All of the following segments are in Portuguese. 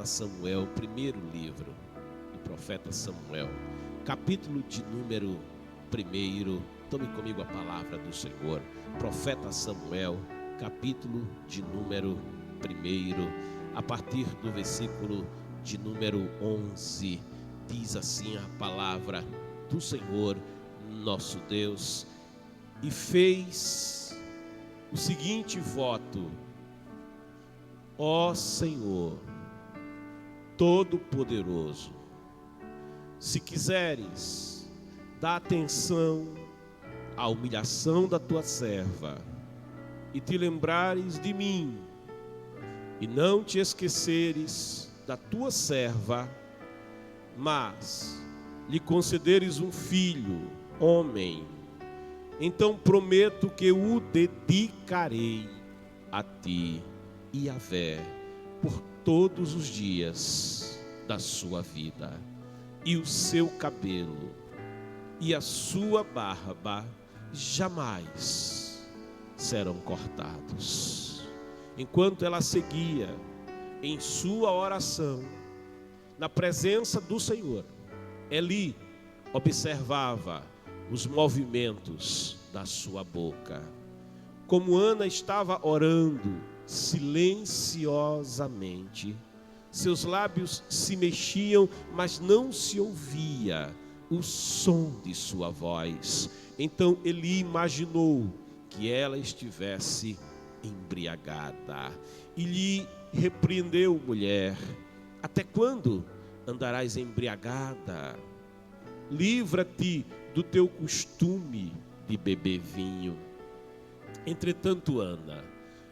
profeta Samuel, primeiro livro do profeta Samuel, capítulo de número 1. Tome comigo a palavra do Senhor. Profeta Samuel, capítulo de número 1, a partir do versículo de número 11, diz assim a palavra do Senhor, nosso Deus, e fez o seguinte voto: ó Senhor, Todo-Poderoso, se quiseres dar atenção à humilhação da tua serva e te lembrares de mim e não te esqueceres da tua serva, mas lhe concederes um filho, homem, então prometo que o dedicarei a ti, Yahvé, por todos os dias da sua vida, e o seu cabelo e a sua barba jamais serão cortados. Enquanto ela seguia em sua oração, na presença do Senhor, Eli observava os movimentos da sua boca. Como Ana estava orando silenciosamente, seus lábios se mexiam, mas não se ouvia o som de sua voz. Então Eli imaginou que ela estivesse embriagada e lhe repreendeu: mulher, até quando andarás embriagada? Livra-te do teu costume de beber vinho. Entretanto, Ana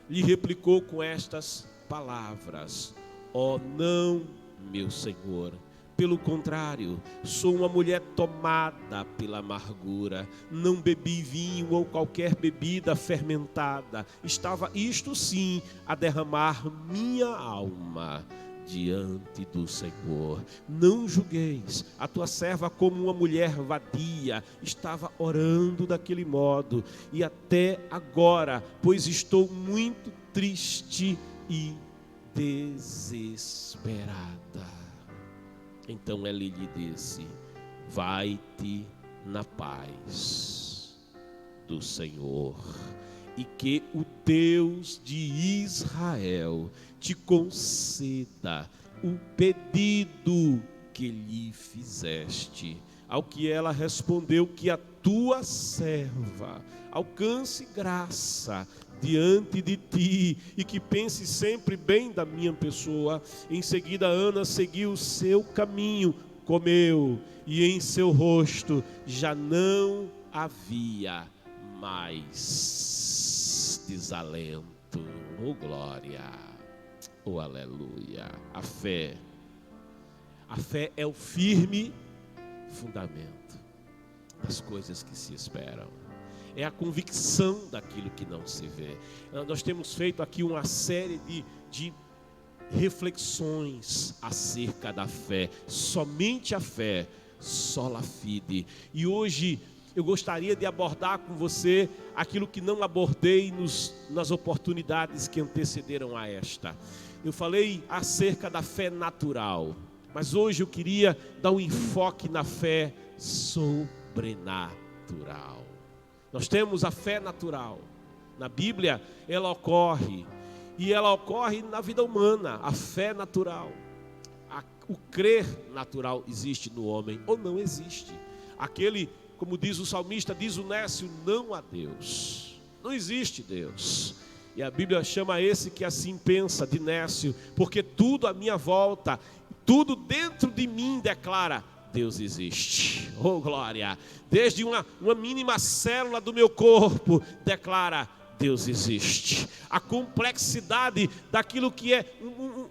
lhe replicou com estas palavras: ó, não, meu Senhor, pelo contrário, sou uma mulher tomada pela amargura, não bebi vinho ou qualquer bebida fermentada, estava isto sim a derramar minha alma diante do Senhor. Não julgueis a tua serva como uma mulher vadia, estava orando daquele modo, e até agora, pois estou muito triste e desesperada. Então Eli lhe disse: vai-te na paz do Senhor, e que o Deus de Israel te conceda o pedido que lhe fizeste. Ao que ela respondeu: que a tua serva alcance graça diante de ti, e que pense sempre bem da minha pessoa. Em seguida Ana seguiu o seu caminho, comeu, e em seu rosto já não havia mais desalento. Oh glória, oh aleluia. A fé é o firme fundamento das coisas que se esperam, é a convicção daquilo que não se vê. Nós temos feito aqui uma série de reflexões acerca da fé. Somente a fé, sola fide. E hoje eu gostaria de abordar com você aquilo que não abordei nas oportunidades que antecederam a esta. Eu falei acerca da fé natural, mas hoje eu queria dar um enfoque na fé sobrenatural. Nós temos a fé natural. Na Bíblia ela ocorre, e ela ocorre na vida humana, a fé natural. O crer natural existe no homem ou não existe. Aquele, como diz o salmista, diz o nécio, não há Deus. Não existe Deus. E a Bíblia chama esse que assim pensa de nécio, porque tudo à minha volta, tudo dentro de mim declara: Deus existe. Oh glória. Desde uma mínima célula do meu corpo declara: Deus existe. A complexidade daquilo que é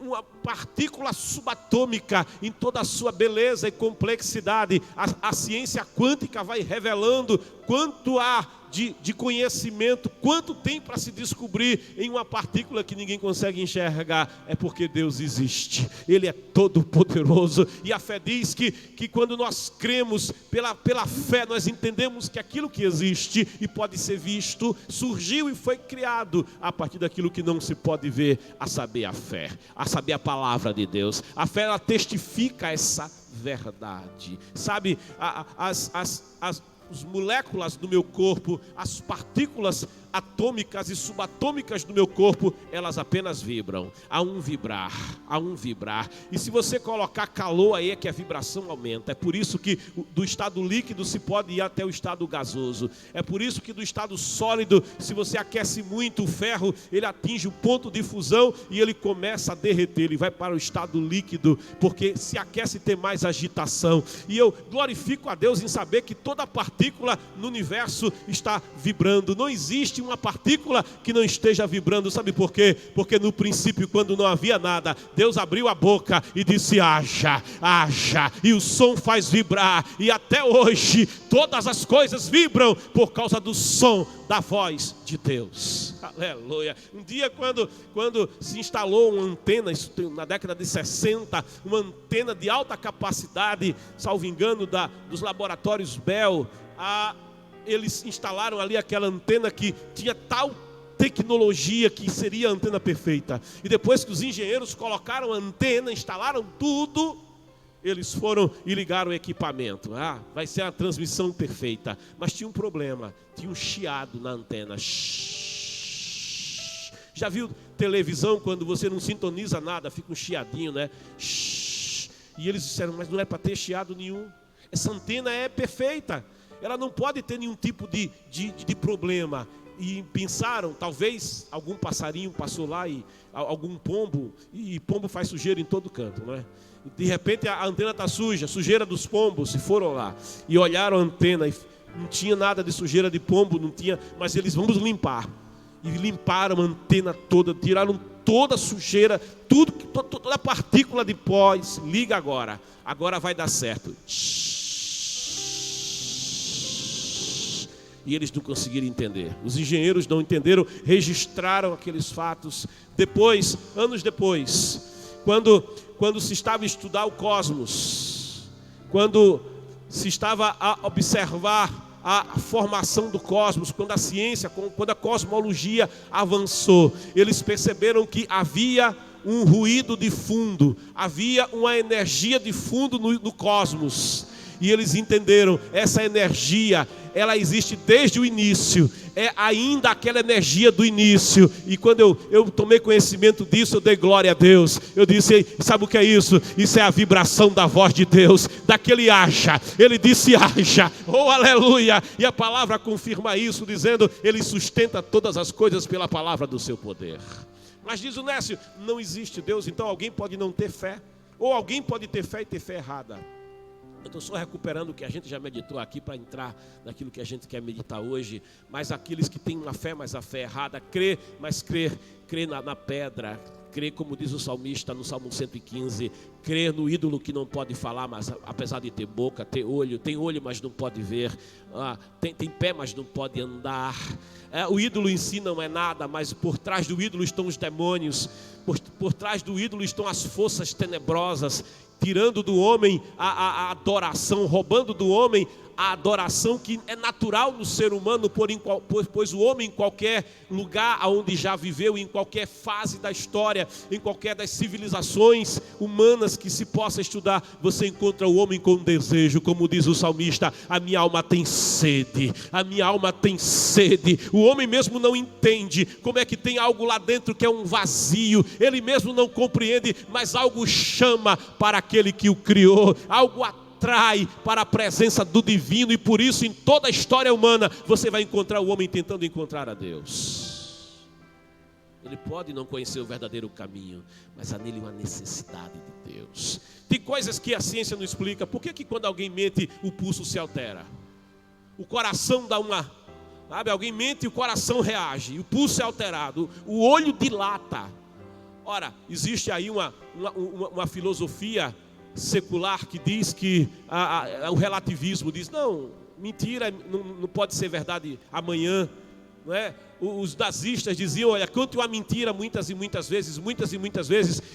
uma partícula subatômica em toda a sua beleza e complexidade, a ciência quântica vai revelando quanto há de conhecimento, quanto tem para se descobrir em uma partícula que ninguém consegue enxergar. É porque Deus existe, Ele é todo poderoso. E a fé diz que quando nós cremos pela fé, nós entendemos que aquilo que existe e pode ser visto, surgiu e foi criado a partir daquilo que não se pode ver, a saber, a fé, a saber a palavra de Deus. A fé, ela testifica essa verdade. Sabe, as moléculas do meu corpo, as partículas atômicas e subatômicas do meu corpo, elas apenas vibram. Há um vibrar. E se você colocar calor aí, é que a vibração aumenta. É por isso que do estado líquido se pode ir até o estado gasoso. É por isso que do estado sólido, se você aquece muito o ferro, ele atinge o ponto de fusão e ele começa a derreter. Ele vai para o estado líquido, porque se aquece, tem mais agitação. E eu glorifico a Deus em saber que toda partícula no universo está vibrando. Não existe uma partícula que não esteja vibrando. Sabe por quê? Porque no princípio, quando não havia nada, Deus abriu a boca e disse: haja, haja, e o som faz vibrar, e até hoje todas as coisas vibram por causa do som da voz de Deus. Aleluia. Um dia quando se instalou uma antena, isso na década de 60, uma antena de alta capacidade, salvo engano, dos laboratórios Bell, eles instalaram ali aquela antena que tinha tal tecnologia que seria a antena perfeita. E depois que os engenheiros colocaram a antena, instalaram tudo, eles foram e ligaram o equipamento. Vai ser a transmissão perfeita. Mas tinha um problema, tinha um chiado na antena. Já viu televisão quando você não sintoniza nada, fica um chiadinho, né? E eles disseram: mas não é para ter chiado nenhum. Essa antena é perfeita. Ela não pode ter nenhum tipo de problema. E pensaram, talvez algum passarinho passou lá, e algum pombo, e pombo faz sujeira em todo canto, não é? De repente a antena está suja, sujeira dos pombos, e foram lá e olharam a antena, e não tinha nada de sujeira de pombo, não tinha, mas eles: vamos limpar. E limparam a antena toda, tiraram toda a sujeira, toda a partícula de pó. Liga agora vai dar certo. E eles não conseguiram entender. Os engenheiros não entenderam, registraram aqueles fatos. Depois, anos depois, quando se estava a estudar o cosmos, quando se estava a observar a formação do cosmos, quando a ciência, quando a cosmologia avançou, eles perceberam que havia um ruído de fundo, havia uma energia de fundo no cosmos. E eles entenderam, essa energia, ela existe desde o início, é ainda aquela energia do início. E quando eu tomei conhecimento disso, eu dei glória a Deus. Eu disse: sabe o que é isso? Isso é a vibração da voz de Deus, daquele haja. Ele disse: haja, oh aleluia. E a palavra confirma isso, dizendo: ele sustenta todas as coisas pela palavra do seu poder. Mas diz o Nécio: não existe Deus, então alguém pode não ter fé, ou alguém pode ter fé e ter fé errada. Eu estou só recuperando o que a gente já meditou aqui para entrar naquilo que a gente quer meditar hoje. Mas aqueles que têm uma fé, mas a fé errada, crê, mas crê na pedra, crê, como diz o salmista no Salmo 115, crê no ídolo que não pode falar, mas apesar de ter boca, ter olho, tem olho, mas não pode ver, tem pé, mas não pode andar. O ídolo em si não é nada, mas por trás do ídolo estão os demônios, por trás do ídolo estão as forças tenebrosas, tirando do homem a adoração, roubando do homem a adoração que é natural no ser humano, pois o homem, em qualquer lugar onde já viveu, em qualquer fase da história, em qualquer das civilizações humanas que se possa estudar, você encontra o homem com desejo, como diz o salmista: a minha alma tem sede, a minha alma tem sede. O homem mesmo não entende como é que tem algo lá dentro que é um vazio, ele mesmo não compreende, mas algo chama para aquele que o criou, algo atrai para a presença do divino. E por isso, em toda a história humana, você vai encontrar o homem tentando encontrar a Deus. Ele pode não conhecer o verdadeiro caminho, mas há nele uma necessidade de Deus. Tem coisas que a ciência não explica. Por que quando alguém mente, o pulso se altera? O coração dá uma... Sabe, alguém mente e o coração reage, o pulso é alterado, o olho dilata. Ora, existe aí uma filosofia secular que diz que o relativismo diz: não, mentira não pode ser verdade amanhã, não é? Os nazistas diziam: olha, conte uma mentira muitas e muitas vezes,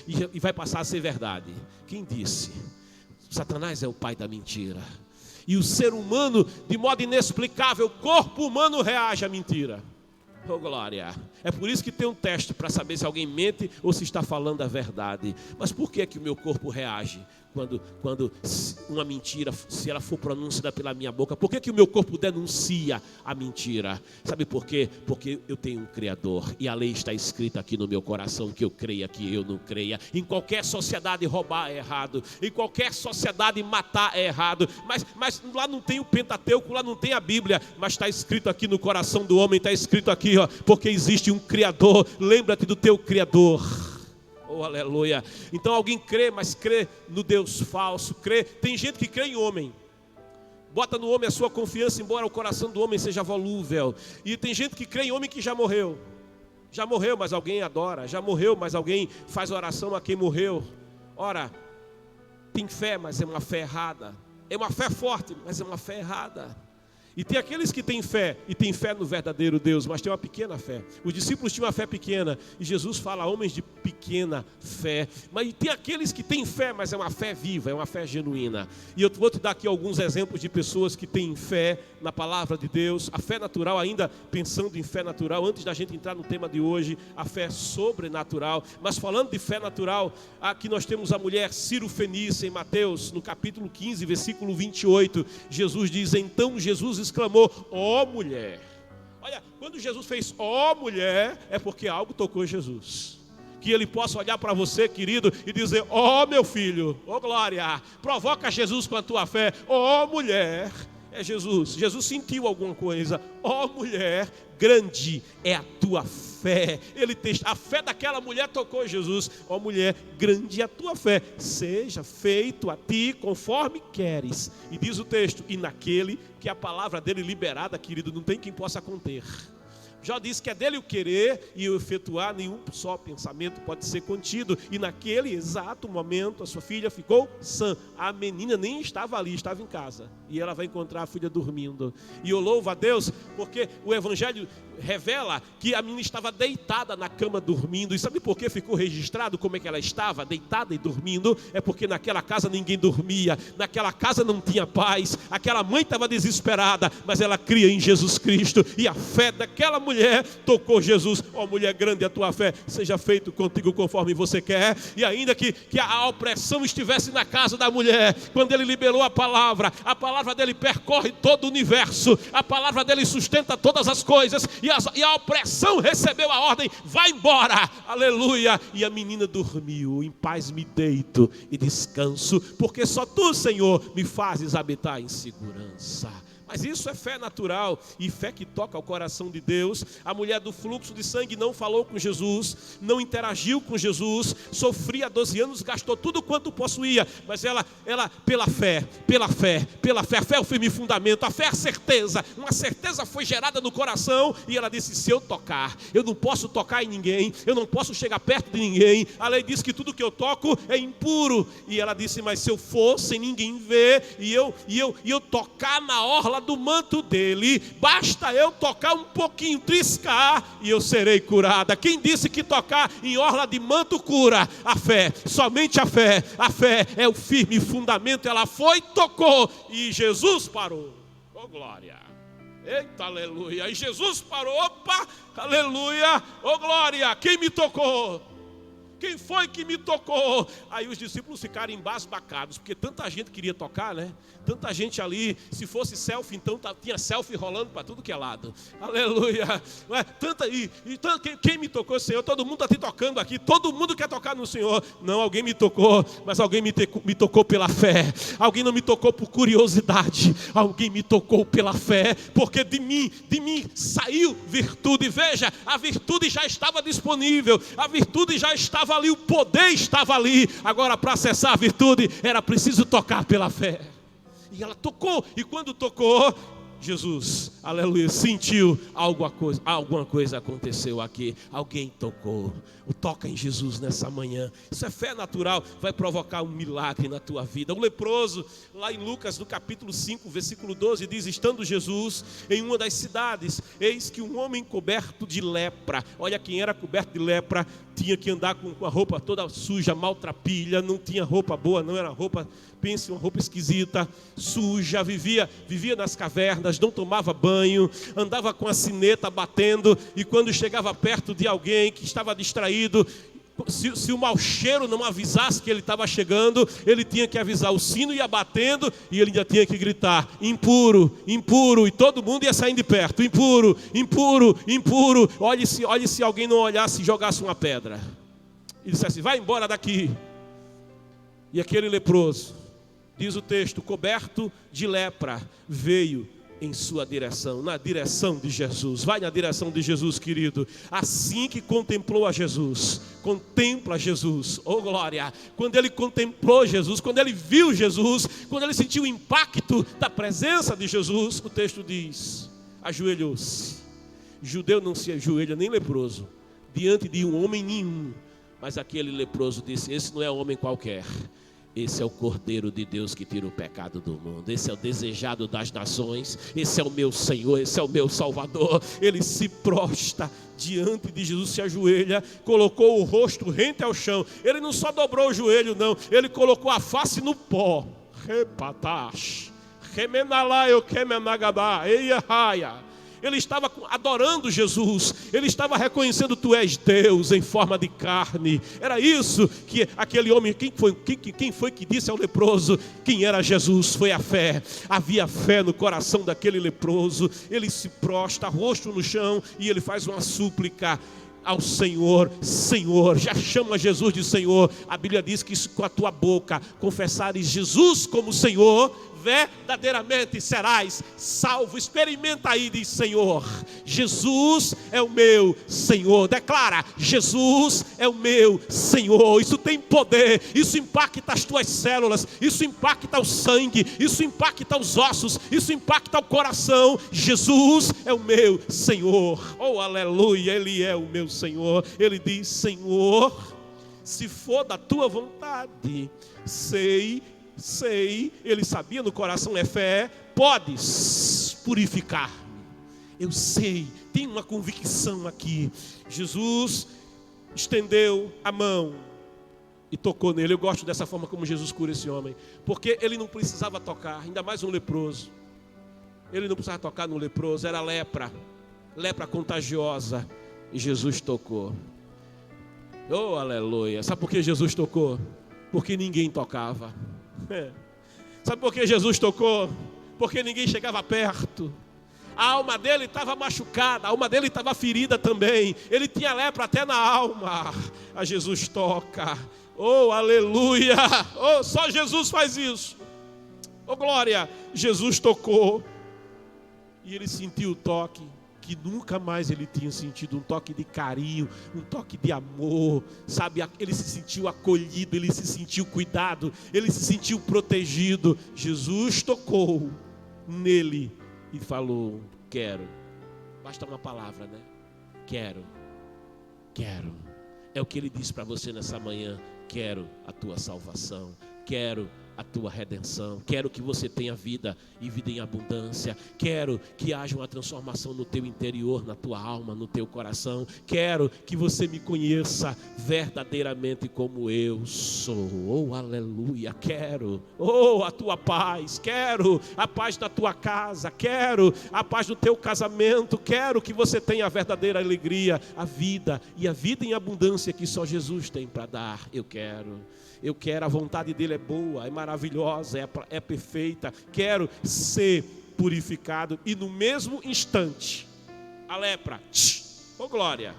e vai passar a ser verdade. Quem disse? Satanás é o pai da mentira. E o ser humano, de modo inexplicável, o corpo humano reage à mentira. Oh, glória. É por isso que tem um teste para saber se alguém mente ou se está falando a verdade. Mas por que que o meu corpo reage quando uma mentira, se ela for pronunciada pela minha boca? Por que que o meu corpo denuncia a mentira? Sabe por quê? Porque eu tenho um Criador e a lei está escrita aqui no meu coração, que eu creia, que eu não creia. Em qualquer sociedade roubar é errado, em qualquer sociedade matar é errado, mas lá não tem o Pentateuco, lá não tem a Bíblia, mas está escrito aqui no coração do homem, está escrito aqui, ó, porque existe um Criador. Lembra-te do teu Criador. Oh, aleluia. Então alguém crê, mas crê no Deus falso, crê. Tem gente que crê em homem, bota no homem a sua confiança, embora o coração do homem seja volúvel. E tem gente que crê em homem que já morreu, mas alguém adora. Já morreu, mas alguém faz oração a quem morreu. Ora, tem fé, mas é uma fé errada. É uma fé forte, mas é uma fé errada. E tem aqueles que têm fé, e têm fé no verdadeiro Deus, mas tem uma pequena fé. Os discípulos tinham uma fé pequena, e Jesus fala a homens de pequena fé. Mas tem aqueles que têm fé, mas é uma fé viva, é uma fé genuína. E eu vou te dar aqui alguns exemplos de pessoas que têm fé na palavra de Deus. A fé natural, ainda pensando em fé natural, antes da gente entrar no tema de hoje, a fé sobrenatural. Mas falando de fé natural, aqui nós temos a mulher Ciro-fenícia em Mateus, no capítulo 15, versículo 28. Jesus diz: então Jesus exclamou: ó mulher. Olha, quando Jesus fez ó mulher, é porque algo tocou Jesus. Que ele possa olhar para você, querido, e dizer: ó meu filho, ó glória, provoca Jesus com a tua fé. Ó mulher, é Jesus. Jesus sentiu alguma coisa. Ó mulher, grande é a tua fé. A fé daquela mulher tocou Jesus. Ó mulher, grande é a tua fé. Seja feito a ti conforme queres. E diz o texto: e naquele que a palavra dele liberada, querido, não tem quem possa conter. Já disse que é dele o querer e o efetuar, nenhum só pensamento pode ser contido. E naquele exato momento a sua filha ficou sã. A menina nem estava ali, estava em casa. E ela vai encontrar a filha dormindo. E eu louvo a Deus porque o evangelho revela que a menina estava deitada na cama dormindo. E sabe por que ficou registrado como é que ela estava deitada e dormindo? É porque naquela casa ninguém dormia, naquela casa não tinha paz. Aquela mãe estava desesperada, mas ela cria em Jesus Cristo. E a fé daquela mulher tocou Jesus. Ó mulher, grande a tua fé, seja feito contigo conforme você quer. E ainda que a opressão estivesse na casa da mulher, quando ele liberou a palavra dele percorre todo o universo, a palavra dele sustenta todas as coisas, e a opressão recebeu a ordem: vai embora, aleluia. E a menina dormiu. Em paz me deito e descanso, porque só tu, Senhor, me fazes habitar em segurança. Mas isso é fé natural e fé que toca o coração de Deus. A mulher do fluxo de sangue não falou com Jesus, não interagiu com Jesus, sofria há 12 anos, gastou tudo quanto possuía, mas ela pela fé, a fé é o firme fundamento, a fé é a certeza, uma certeza foi gerada no coração, e ela disse: se eu tocar, eu não posso tocar em ninguém, eu não posso chegar perto de ninguém, a lei diz que tudo que eu toco é impuro, e ela disse: mas se eu for sem ninguém ver, e eu tocar na orla do manto dele, basta eu tocar um pouquinho, triscar, e eu serei curada. Quem disse que tocar em orla de manto cura? A fé, somente a fé é o firme fundamento. Ela foi, tocou, e Jesus parou. Oh glória, eita aleluia, e Jesus parou. Opa, aleluia, oh glória, quem me tocou? Quem foi que me tocou? Aí os discípulos ficaram embasbacados, porque tanta gente queria tocar, né? Tanta gente ali. Se fosse selfie, então tinha selfie rolando para tudo que é lado. Aleluia. Quem me tocou, Senhor? Todo mundo está te tocando aqui. Todo mundo quer tocar no Senhor. Não, alguém me tocou, mas alguém me tocou pela fé. Alguém não me tocou por curiosidade. Alguém me tocou pela fé, porque de mim saiu virtude. Veja, a virtude já estava disponível. A virtude já estava ali, o poder estava ali. Agora, para acessar a virtude, era preciso tocar pela fé. E ela tocou, e quando tocou, Jesus, aleluia, sentiu alguma coisa aconteceu aqui. Alguém tocou. Toca em Jesus nessa manhã. Isso é fé natural, vai provocar um milagre na tua vida. Um leproso, lá em Lucas, no capítulo 5, versículo 12, diz: estando Jesus em uma das cidades, eis que um homem coberto de lepra. Olha, quem era coberto de lepra tinha que andar com a roupa toda suja, maltrapilha, não tinha roupa boa, não era roupa, pense, uma roupa esquisita, suja, vivia nas cavernas, trevas, não tomava banho, andava com a sineta batendo, e quando chegava perto de alguém que estava distraído, se o mau cheiro não avisasse que ele estava chegando, ele tinha que avisar, o sino ia batendo e ele ainda tinha que gritar: impuro, impuro, e todo mundo ia saindo de perto: impuro, impuro, impuro. Olhe se alguém não olhasse e jogasse uma pedra e dissesse: vai embora daqui. E aquele leproso, diz o texto, coberto de lepra, veio em sua direção, na direção de Jesus. Vai na direção de Jesus, querido. Assim que contemplou a Jesus, contempla Jesus, oh glória. Quando ele contemplou Jesus, quando ele viu Jesus, quando ele sentiu o impacto da presença de Jesus, o texto diz: ajoelhou-se. Judeu não se ajoelha, nem leproso, diante de um homem nenhum. Mas aquele leproso disse: esse não é homem qualquer. Esse é o Cordeiro de Deus que tira o pecado do mundo. Esse é o desejado das nações. Esse é o meu Senhor, esse é o meu Salvador. Ele se prostra diante de Jesus, se ajoelha, colocou o rosto rente ao chão. Ele não só dobrou o joelho, não. Ele colocou a face no pó. Repatash, remenalaio kemenagabá, eiahaya. Ele estava adorando Jesus, ele estava reconhecendo: tu és Deus em forma de carne. Era isso que aquele homem, quem foi que disse ao leproso quem era Jesus? Foi a fé. Havia fé no coração daquele leproso. Ele se prostra, rosto no chão, e ele faz uma súplica ao Senhor: Senhor, já chama Jesus de Senhor. A Bíblia diz que com a tua boca confessares Jesus como Senhor, verdadeiramente serás salvo. Experimenta aí, diz: Senhor, Jesus é o meu Senhor. Declara: Jesus é o meu Senhor. Isso tem poder, isso impacta as tuas células, isso impacta o sangue, isso impacta os ossos, isso impacta o coração. Jesus é o meu Senhor. Oh, aleluia, Ele é o meu Senhor. Ele diz: Senhor, se for da tua vontade, sei, ele sabia no coração, é fé, podes purificar-me. Eu sei, tem uma convicção aqui. Jesus estendeu a mão e tocou nele. Eu gosto dessa forma como Jesus cura esse homem, porque ele não precisava tocar, ainda mais um leproso. Ele não precisava tocar no leproso, era lepra contagiosa, e Jesus tocou. Oh, aleluia. Sabe por que Jesus tocou? Porque ninguém tocava. Sabe por que Jesus tocou? Porque ninguém chegava perto. A alma dele estava machucada, a alma dele estava ferida também. Ele tinha lepra até na alma. A Jesus toca. Oh, aleluia. Oh, só Jesus faz isso. Oh, glória. Jesus tocou e ele sentiu o toque que nunca mais ele tinha sentido, um toque de carinho, um toque de amor, sabe? Ele se sentiu acolhido, ele se sentiu cuidado, ele se sentiu protegido. Jesus tocou nele e falou: quero. Basta uma palavra, né? Quero. É o que ele disse para você nessa manhã: quero a tua salvação, quero a tua redenção, quero que você tenha vida e vida em abundância, quero que haja uma transformação no teu interior, na tua alma, no teu coração, quero que você me conheça verdadeiramente como eu sou. Oh, aleluia. Quero, oh, a tua paz, quero a paz da tua casa, quero a paz do teu casamento, quero que você tenha a verdadeira alegria, a vida e a vida em abundância que só Jesus tem para dar. Eu quero, a vontade dele é boa, é maravilhosa, é perfeita. Quero ser purificado. E no mesmo instante, a lepra, oh glória,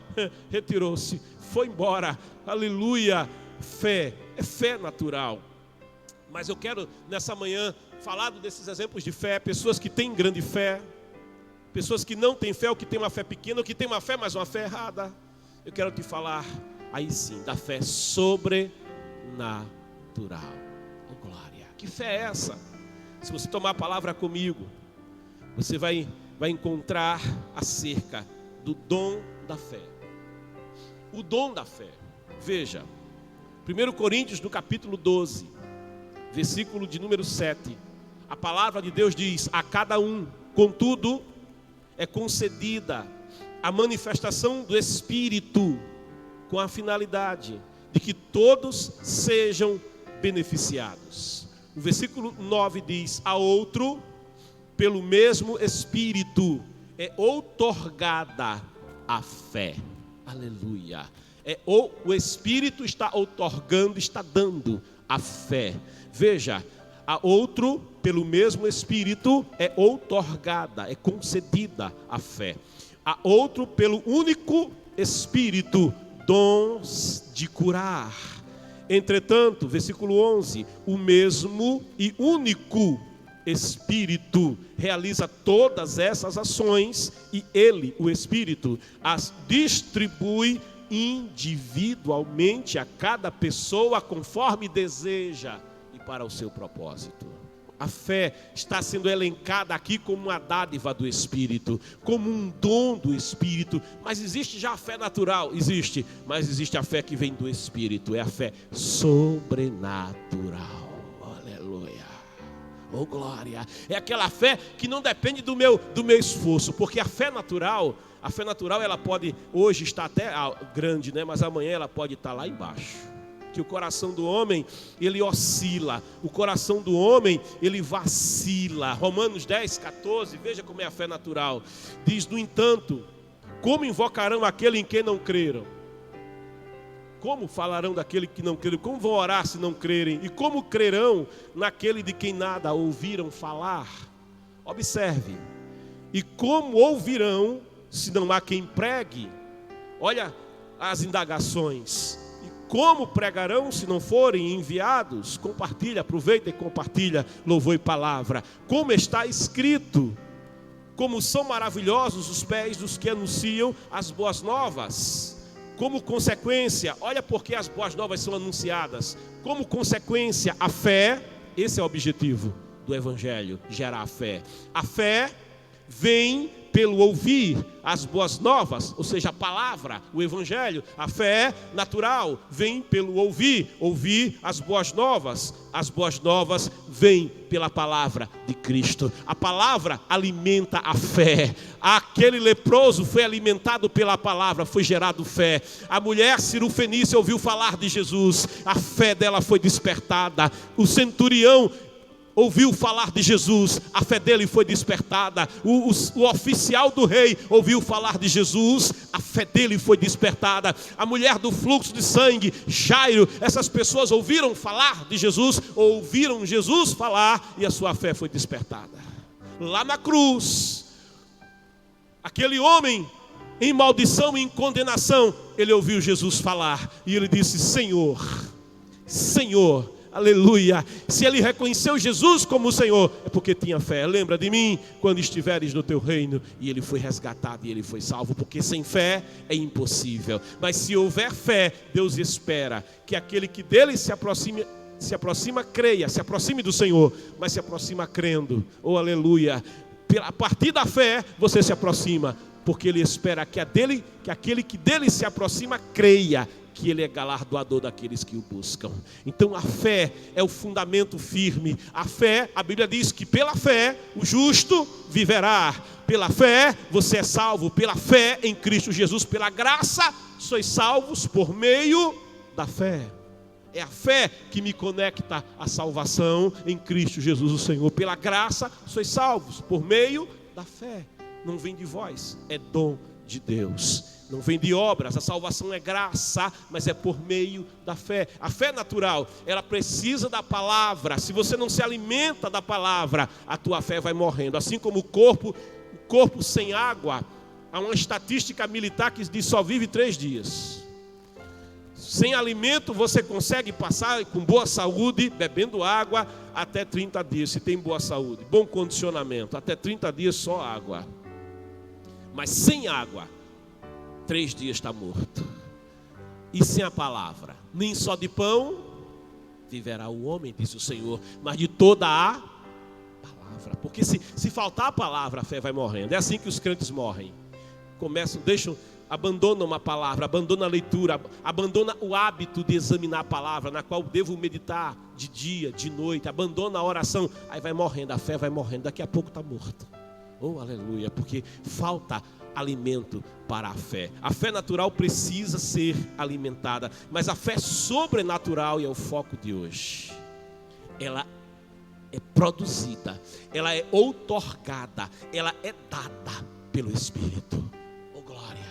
retirou-se, foi embora. Aleluia. Fé, é fé natural. Mas eu quero nessa manhã falar desses exemplos de fé. Pessoas que têm grande fé, pessoas que não têm fé, ou que têm uma fé pequena, ou que têm uma fé, mas uma fé errada. Eu quero te falar aí sim da fé sobrenatural. Oh glória, que fé é essa? Se você tomar a palavra comigo, você vai encontrar acerca do dom da fé. O dom da fé. Veja, 1 Coríntios no capítulo 12, versículo de número 7. A palavra de Deus diz: a cada um, contudo, é concedida a manifestação do Espírito, com a finalidade de que todos sejam beneficiados. O versículo 9 diz: a outro pelo mesmo Espírito é outorgada a fé. Aleluia. O Espírito está outorgando, está dando a fé. Veja, a outro, pelo mesmo Espírito, é outorgada, é concedida a fé. A outro, pelo único Espírito, dons de curar. Entretanto, versículo 11, o mesmo e único Espírito realiza todas essas ações e ele, o Espírito, as distribui individualmente a cada pessoa conforme deseja e para o seu propósito. A fé está sendo elencada aqui como uma dádiva do Espírito, como um dom do Espírito. Mas existe já a fé natural? Existe, mas existe a fé que vem do Espírito, é a fé sobrenatural. Aleluia. Oh glória, é aquela fé que não depende do meu esforço, porque a fé natural ela pode hoje estar até grande, né? Mas amanhã ela pode estar lá embaixo. Que o coração do homem, ele oscila, o coração do homem, ele vacila. Romanos 10, 14, veja como é a fé natural. Diz, no entanto, como invocarão aquele em quem não creram? Como falarão daquele que não creram? Como vão orar se não crerem? E como crerão naquele de quem nada ouviram falar? Observe. E como ouvirão se não há quem pregue? Olha as indagações. E como pregarão se não forem enviados? Compartilha, aproveita e compartilha louvor e palavra. Como está escrito, como são maravilhosos os pés dos que anunciam as boas novas. Como consequência, olha porque as boas novas são anunciadas. Como consequência, a fé, esse é o objetivo do Evangelho, gerar a fé. A fé vem pelo ouvir as boas novas, ou seja, a palavra, o Evangelho. A fé natural vem pelo ouvir as boas novas. As boas novas vêm pela palavra de Cristo. A palavra alimenta a fé. Aquele leproso foi alimentado pela palavra, foi gerado fé. A mulher cirofenícia ouviu falar de Jesus, a fé dela foi despertada. O centurião ouviu falar de Jesus, a fé dele foi despertada. O oficial do rei ouviu falar de Jesus, a fé dele foi despertada. A mulher do fluxo de sangue, Jairo, essas pessoas ouviram falar de Jesus, ouviram Jesus falar e a sua fé foi despertada. Lá na cruz, aquele homem em maldição e em condenação, ele ouviu Jesus falar e ele disse: Senhor, Senhor. Aleluia. Se ele reconheceu Jesus como o Senhor, é porque tinha fé. Lembra de mim quando estiveres no teu reino. E ele foi resgatado e ele foi salvo, porque sem fé é impossível. Mas se houver fé, Deus espera que aquele que dele se aproxima, creia, se aproxime do Senhor, mas se aproxima crendo. Oh aleluia. A partir da fé você se aproxima, porque ele espera que aquele que dele se aproxima creia que ele é galardoador daqueles que o buscam. Então a fé é o fundamento firme. A fé, a Bíblia diz que pela fé o justo viverá. Pela fé você é salvo. Pela fé em Cristo Jesus, pela graça sois salvos por meio da fé. É a fé que me conecta à salvação em Cristo Jesus o Senhor. Pela graça sois salvos por meio da fé. Não vem de vós, é dom de Deus. Não vem de obras, a salvação é graça, mas é por meio da fé. A fé natural, ela precisa da palavra. Se você não se alimenta da palavra, a tua fé vai morrendo. Assim como o corpo sem água, há uma estatística militar que diz só vive 3 dias. Sem alimento você consegue passar com boa saúde, bebendo água, até 30 dias, se tem boa saúde, bom condicionamento, até 30 dias só água. Mas sem água, 3 dias está morto. E sem a palavra, nem só de pão viverá o homem, disse o Senhor, mas de toda a palavra. Porque se faltar a palavra, a fé vai morrendo. É assim que os crentes morrem. Abandonam a palavra, abandonam a leitura, abandonam o hábito de examinar a palavra, na qual devo meditar de dia, de noite, abandona a oração, aí vai morrendo, a fé vai morrendo, daqui a pouco está morto. Oh, aleluia, porque falta alimento para a fé. A fé natural precisa ser alimentada, mas a fé sobrenatural, e é o foco de hoje, ela é produzida, ela é outorgada, ela é dada pelo Espírito. Oh glória!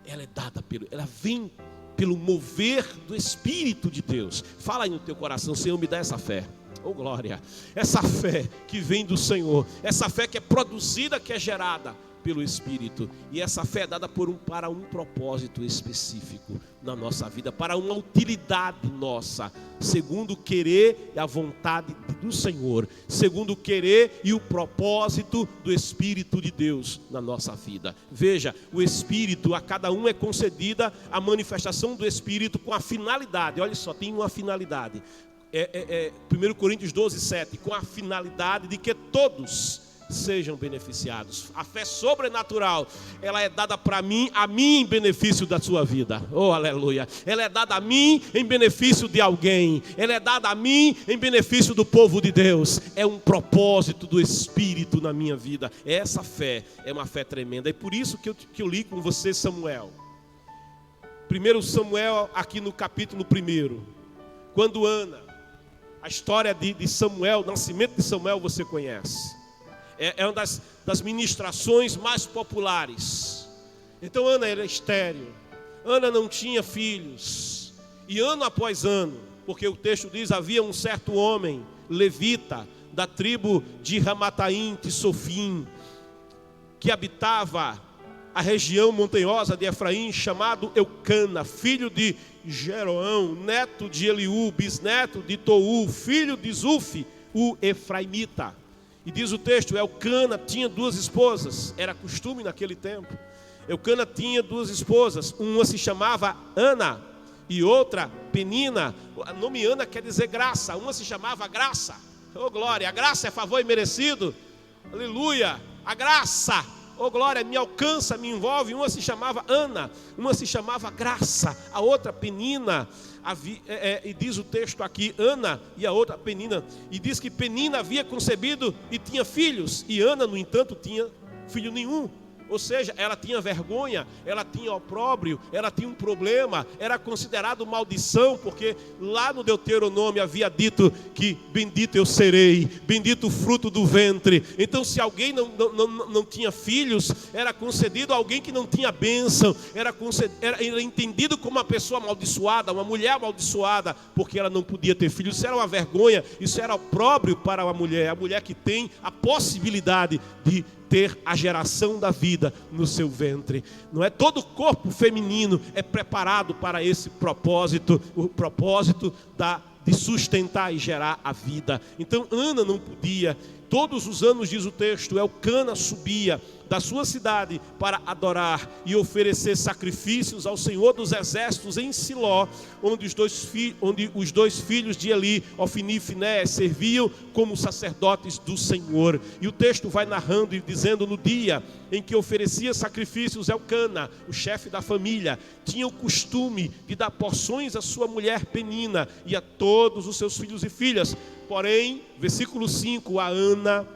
Ela é dada ela vem pelo mover do Espírito de Deus. Fala aí no teu coração: Senhor, me dá essa fé. Oh glória! Essa fé que vem do Senhor, essa fé que é produzida, que é gerada pelo Espírito, e essa fé é dada para um propósito específico na nossa vida, para uma utilidade nossa, segundo o querer e a vontade do Senhor, segundo o querer e o propósito do Espírito de Deus na nossa vida. Veja, o Espírito, a cada um é concedida a manifestação do Espírito com a finalidade, olha só, tem uma finalidade, 1 Coríntios 12, 7, com a finalidade de que todos sejam beneficiados. A fé sobrenatural, ela é dada para mim, a mim em benefício da sua vida. Oh, aleluia. Ela é dada a mim em benefício de alguém. Ela é dada a mim em benefício do povo de Deus. É um propósito do Espírito na minha vida. Essa fé é uma fé tremenda. É por isso que eu li com você Samuel. 1 Samuel, aqui no capítulo 1. Quando Ana, a história de Samuel, o nascimento de Samuel você conhece. É uma das ministrações mais populares. Então Ana era estéril, Ana não tinha filhos, e ano após ano, porque o texto diz, havia um certo homem, levita, da tribo de Ramataim, Sofim, que habitava a região montanhosa de Efraim, chamado Eucana, filho de Jeroão, neto de Eliú, bisneto de Tou, filho de Zuf, o Efraimita. E diz o texto, Eucana tinha 2 esposas, era costume naquele tempo. Eucana tinha 2 esposas, uma se chamava Ana e outra Penina. O nome Ana quer dizer graça, uma se chamava Graça. Oh glória, a graça é favor imerecido, aleluia, a graça, oh glória, me alcança, me envolve. Uma se chamava Ana, uma se chamava Graça, a outra Penina. E diz o texto aqui, Ana e a outra Penina, e diz que Penina havia concebido e tinha filhos, e Ana, no entanto, tinha filho nenhum. Ou seja, ela tinha vergonha, ela tinha opróbrio, ela tinha um problema, era considerado maldição, porque lá no Deuteronômio havia dito que bendito eu serei, bendito o fruto do ventre. Então se alguém não tinha filhos, era concedido a alguém que não tinha bênção, era entendido como uma pessoa amaldiçoada, uma mulher amaldiçoada, porque ela não podia ter filhos. Isso era uma vergonha, isso era opróbrio para a mulher que tem a possibilidade de ter a geração da vida no seu ventre. Não é todo o corpo feminino é preparado para esse propósito, o propósito de sustentar e gerar a vida. Então Ana não podia. Todos os anos, diz o texto, Eucana subia da sua cidade para adorar e oferecer sacrifícios ao Senhor dos Exércitos em Siló, onde os dois filhos de Eli, Ofni e Finéias, serviam como sacerdotes do Senhor. E o texto vai narrando e dizendo, no dia em que oferecia sacrifícios, Eucana, o chefe da família, tinha o costume de dar porções à sua mulher Penina e a todos os seus filhos e filhas. Porém, versículo 5, a Ana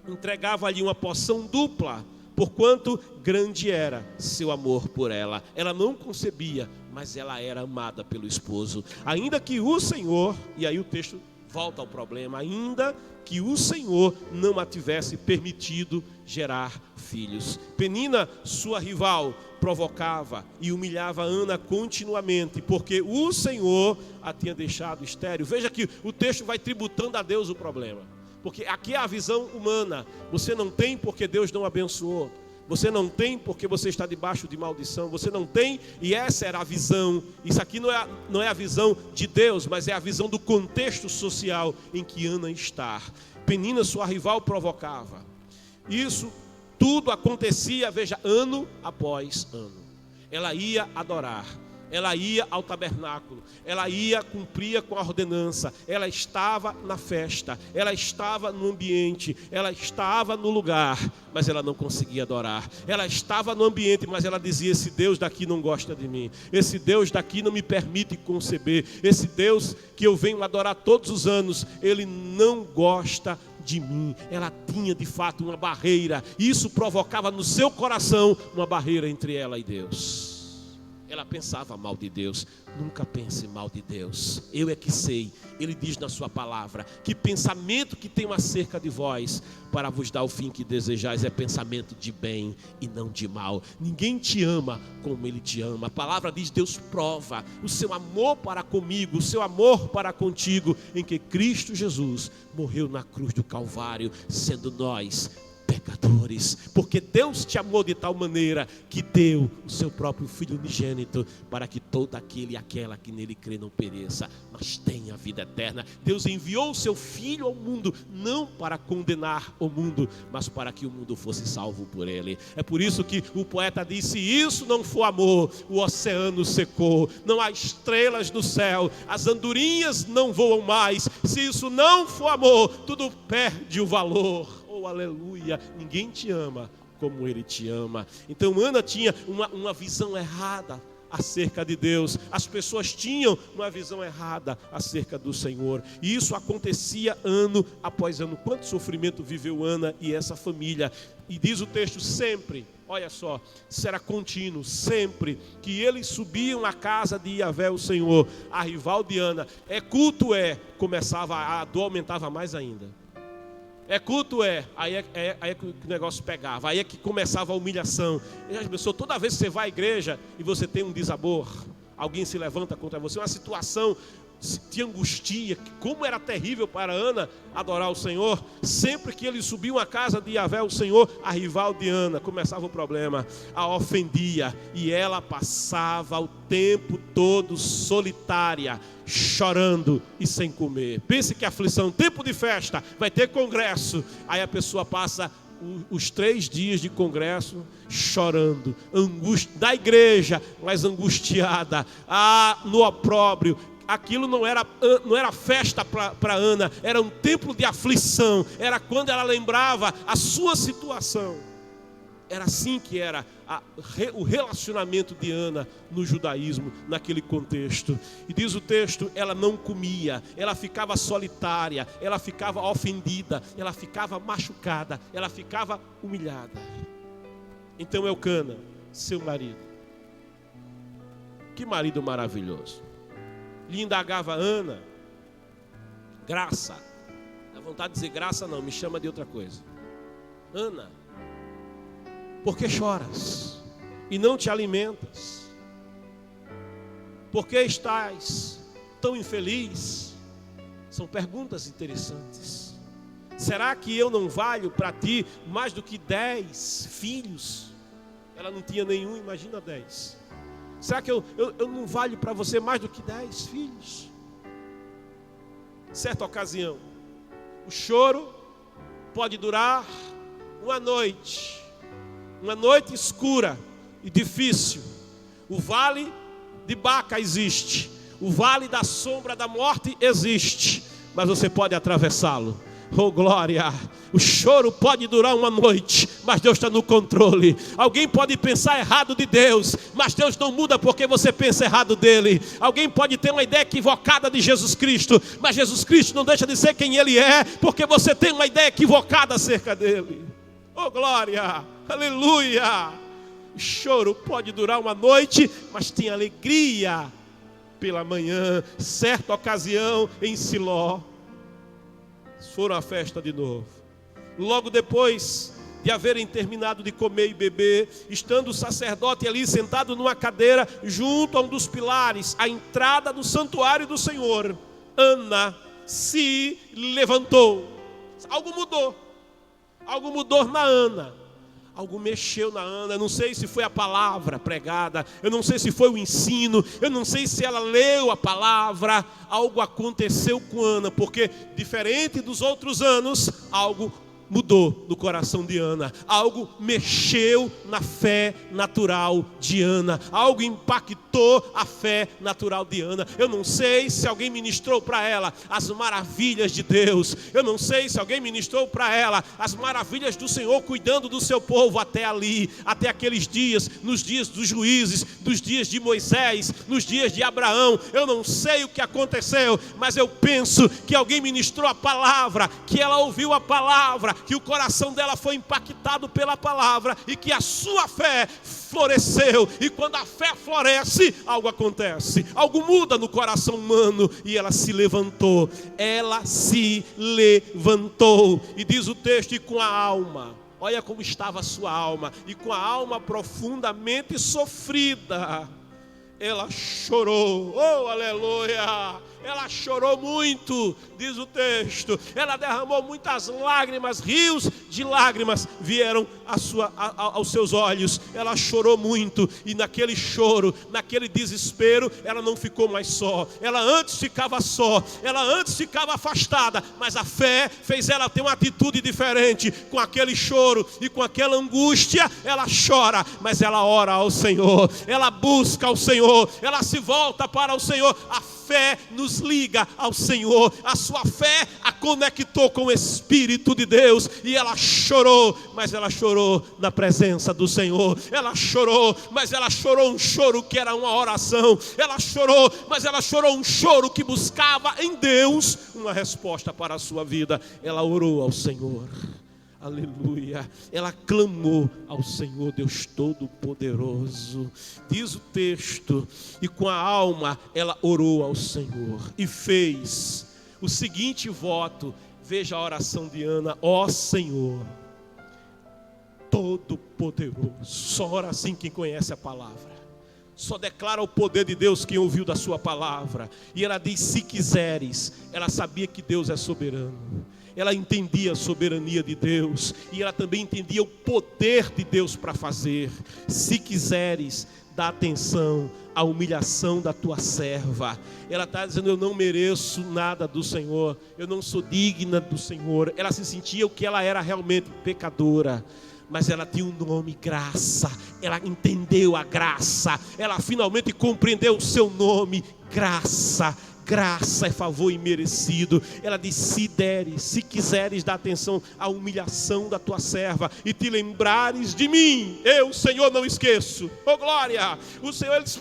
entregava ali uma porção dupla, porquanto grande era seu amor por ela. Ela não concebia, mas ela era amada pelo esposo. Ainda que o Senhor, e aí o texto volta ao problema, ainda que o Senhor não a tivesse permitido gerar filhos. Penina, sua rival, provocava e humilhava Ana continuamente, porque o Senhor a tinha deixado estéril. Veja que o texto vai tributando a Deus o problema, porque aqui é a visão humana. Você não tem porque Deus não abençoou, você não tem porque você está debaixo de maldição, você não tem, e essa era a visão. Isso aqui não é a visão de Deus, mas é a visão do contexto social em que Ana está. Penina, sua rival, provocava. Isso tudo acontecia, veja, ano após ano. Ela ia adorar, ela ia ao tabernáculo, ela cumpria com a ordenança, ela estava na festa, ela estava no ambiente, ela estava no lugar, mas ela não conseguia adorar. Ela estava no ambiente, mas ela dizia, esse Deus daqui não gosta de mim, esse Deus daqui não me permite conceber, esse Deus que eu venho adorar todos os anos, ele não gosta de mim. Ela tinha de fato uma barreira, e isso provocava no seu coração uma barreira entre ela e Deus. Ela pensava mal de Deus. Nunca pense mal de Deus. Eu é que sei. Ele diz na sua palavra que pensamento que tenho acerca de vós, para vos dar o fim que desejais, é pensamento de bem e não de mal. Ninguém te ama como Ele te ama. A palavra diz: Deus prova o seu amor para comigo, o seu amor para contigo, em que Cristo Jesus morreu na cruz do Calvário, sendo nós pecadores, porque Deus te amou de tal maneira que deu o seu próprio Filho unigênito, para que todo aquele e aquela que nele crê não pereça, mas tenha vida eterna. Deus enviou o seu Filho ao mundo, não para condenar o mundo, mas para que o mundo fosse salvo por ele. É por isso que o poeta disse: se isso não for amor, o oceano secou, não há estrelas no céu, as andorinhas não voam mais. Se isso não for amor, tudo perde o valor. Oh, aleluia, ninguém te ama como Ele te ama. Então Ana tinha uma visão errada acerca de Deus. As pessoas tinham uma visão errada acerca do Senhor. E isso acontecia ano após ano. Quanto sofrimento viveu Ana e essa família. E diz o texto: sempre, olha só, isso era contínuo, sempre que eles subiam à casa de Yahvé, o Senhor, a rival de Ana, começava, a dor aumentava mais ainda. Aí é que o negócio pegava, aí é que começava a humilhação. E as pessoas, toda vez que você vai à igreja e você tem um desabor, alguém se levanta contra você, uma situação te angustia, como era terrível para Ana adorar o Senhor. Sempre que eles subiam à casa de Yahvé, o Senhor, a rival de Ana, começava o problema, a ofendia, e ela passava o tempo todo solitária, chorando e sem comer. Pense que aflição, tempo de festa, vai ter congresso, aí a pessoa passa os 3 dias de congresso chorando, angústia da igreja, mas angustiada, no opróbrio. Aquilo não era festa para Ana, era um tempo de aflição, era quando ela lembrava a sua situação. Era assim que era o relacionamento de Ana no judaísmo, naquele contexto. E diz o texto: ela não comia, ela ficava solitária, ela ficava ofendida, ela ficava machucada, ela ficava humilhada. Então Elcana, seu marido, que marido maravilhoso, lhe indagava: Ana, graça, dá vontade de dizer graça não, me chama de outra coisa. Ana, por que choras e não te alimentas? Por que estás tão infeliz? São perguntas interessantes. Será que eu não valho para ti mais do que 10 filhos? Ela não tinha nenhum, imagina 10. Será que eu não valho para você mais do que 10 filhos? Certa ocasião, o choro pode durar uma noite escura e difícil. O vale de Baca existe, o vale da sombra da morte existe, mas você pode atravessá-lo. Oh glória! O choro pode durar uma noite, mas Deus está no controle. Alguém pode pensar errado de Deus, mas Deus não muda porque você pensa errado dele. Alguém pode ter uma ideia equivocada de Jesus Cristo, mas Jesus Cristo não deixa de ser quem Ele é, porque você tem uma ideia equivocada acerca dele. Oh glória! Aleluia! O choro pode durar uma noite, mas tem alegria pela manhã. Certa ocasião em Siló, foram à festa de novo. Logo depois de haverem terminado de comer e beber, estando o sacerdote ali sentado numa cadeira junto a um dos pilares, à entrada do santuário do Senhor, Ana se levantou. Algo mudou na Ana. Algo mexeu na Ana. Eu não sei se foi a palavra pregada, eu não sei se foi o ensino, eu não sei se ela leu a palavra. Algo aconteceu com Ana, porque diferente dos outros anos, algo mudou no coração de Ana. Algo mexeu na fé natural de Ana. Algo impactou a fé natural de Ana. Eu não sei se alguém ministrou para ela as maravilhas de Deus. Eu não sei se alguém ministrou para ela as maravilhas do Senhor cuidando do seu povo até ali, até aqueles dias, nos dias dos juízes, dos dias de Moisés, nos dias de Abraão. Eu não sei o que aconteceu, mas eu penso que alguém ministrou a palavra, que ela ouviu a palavra, que o coração dela foi impactado pela palavra e que a sua fé floresceu. E quando a fé floresce, algo acontece, algo muda no coração humano, e ela se levantou. Ela se levantou, e diz o texto, e com a alma, olha como estava a sua alma, e com a alma profundamente sofrida, ela chorou. Oh, aleluia! Ela chorou muito, diz o texto. Ela derramou muitas lágrimas, rios de lágrimas vieram aos seus olhos. Ela chorou muito, e naquele choro, naquele desespero, ela não ficou mais só. Ela antes ficava só, ela antes ficava afastada, mas a fé fez ela ter uma atitude diferente. Com aquele choro e com aquela angústia, ela chora, mas ela ora ao Senhor, ela busca ao Senhor, ela se volta para o Senhor. A fé nos liga ao Senhor, a sua fé a conectou com o Espírito de Deus, e ela chorou, mas ela chorou na presença do Senhor. Ela chorou, mas ela chorou um choro que era uma oração. Ela chorou, mas ela chorou um choro que buscava em Deus uma resposta para a sua vida. Ela orou ao Senhor. Aleluia, ela clamou ao Senhor Deus Todo-Poderoso. Diz o texto, e com a alma ela orou ao Senhor e fez o seguinte voto. Veja a oração de Ana: ó Senhor Todo-Poderoso. Só ora assim quem conhece a palavra, só declara o poder de Deus quem ouviu da sua palavra. E ela diz: se quiseres. Ela sabia que Deus é soberano, ela entendia a soberania de Deus, e ela também entendia o poder de Deus para fazer. Se quiseres, dá atenção à humilhação da tua serva. Ela está dizendo: eu não mereço nada do Senhor, eu não sou digna do Senhor. Ela se sentia o que ela era realmente, pecadora. Mas ela tinha um nome, graça. Ela entendeu a graça, ela finalmente compreendeu o seu nome, graça. Graça é favor imerecido. Ela diz: se deres, se quiseres, dá atenção à humilhação da tua serva e te lembrares de mim, eu, Senhor, não esqueço. Oh glória! O Senhor, ele diz: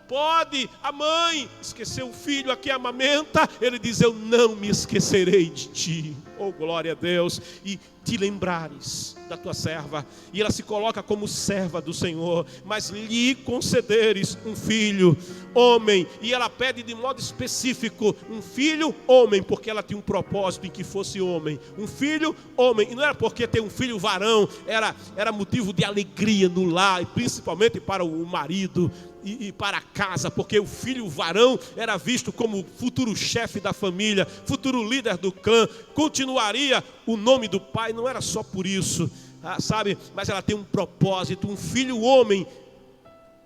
pode a mãe esquecer o filho a quem amamenta. Ele diz: eu não me esquecerei de ti. Oh glória a Deus! E te lembrares da tua serva. E ela se coloca como serva do Senhor: mas lhe concederes um filho homem. E ela pede de modo específico um filho homem, porque ela tinha um propósito em que fosse homem. Um filho homem. E não era porque ter um filho varão era motivo de alegria no lar, e principalmente para o marido e para a casa, porque o filho varão era visto como o futuro chefe da família, futuro líder do clã, continuaria o nome do pai. Não era só por isso, sabe? Mas ela tem um propósito, um filho homem.